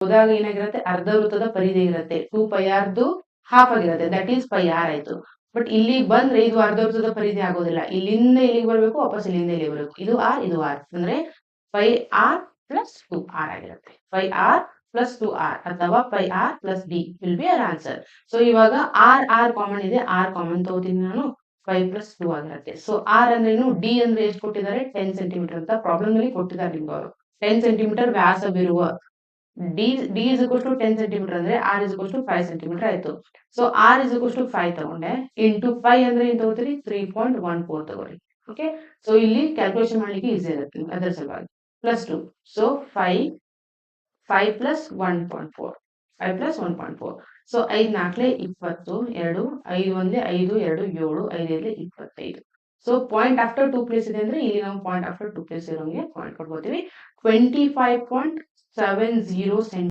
ಹೋದಾಗ ಏನಾಗಿರುತ್ತೆ, ಅರ್ಧ ವೃತ್ತದ ಪರಿಧಿ ಇರುತ್ತೆ. 2πr ಹಾಫ್ ಆಗಿರುತ್ತೆ, ದಟ್ ಈಸ್ πr ಆಯ್ತು. ಬಟ್ ಇಲ್ಲಿ ಬಂದ್ರೆ ಇದು ಅರ್ಧ ವೃತ್ತದ ಪರಿಧಿ ಆಗೋದಿಲ್ಲ. ಇಲ್ಲಿಂದ ಇಲ್ಲಿಗೆ ಬರ್ಬೇಕು, ವಾಪಸ್ ಇಲ್ಲಿಂದ ಇಲ್ಲಿಗೆ ಬರ್ಬೇಕು. ಇದು r, ಇದು r ಅಂದ್ರೆ 5r + 2r ಆಗಿರುತ್ತೆ. 5r + 2r ಅಥವಾ 5r + d will be our answer. So ಇವಾಗ r ಕಾಮನ್ ಇದೆ, r ಕಾಮನ್ ತಗೋತೀನಿ ನಾನು. 5 + 2 ಆಗಿರುತ್ತೆ. ಸೊ r ಅಂದ್ರೇನು, d ಅಂದ್ರೆ ಎಷ್ಟು ಕೊಟ್ಟಿದ್ದಾರೆ, 10 ಸೆಂಟಿಮೀಟರ್ ಅಂತ ಪ್ರಾಬ್ಲಮ್ ಅಲ್ಲಿ ಕೊಟ್ಟಿದ್ದಾರೆ ನಿಮ್ಗೆ ಅವರು. 10 ಸೆಂಟಿಮೀಟರ್ ವ್ಯಾಸವಿರುವ d is equal to 10 centimetre ಅಂದ್ರೆ r is equal to 5 centimetre ಆಯ್ತು. So r is equal to 5 ತಗೊಂಡೆ, ಇಂಟು 5 ಅಂದ್ರೆ ಏನು ತಗೋತೀರಿ, 3.14 ತಗೋರಿ. ಓಕೆ, ಸೊ ಇಲ್ಲಿ ಕ್ಯಾಲ್ಕುಲೇಷನ್ ಮಾಡ್ಲಿಕ್ಕೆ ಈಸಿ ಆಗುತ್ತೆ ಅದರ ಸಲುವಾಗಿ. +2, so 5 + 1.4, 5 + 1.4. So 5 × 4 20, 2 5 1 5 2 7 5 5 25. So point after 2 place ಇದೆ ಅಂದ್ರೆ ಇಲ್ಲಿ ನಾವು ಪಾಯಿಂಟ್ ಆಫ್ಟರ್ 2 ಪ್ಲೇಸ್ ಇರೋಂಗೆ ಪಾಯಿಂಟ್ ಕೊಡ್ಬೋತೀವಿ. 25.70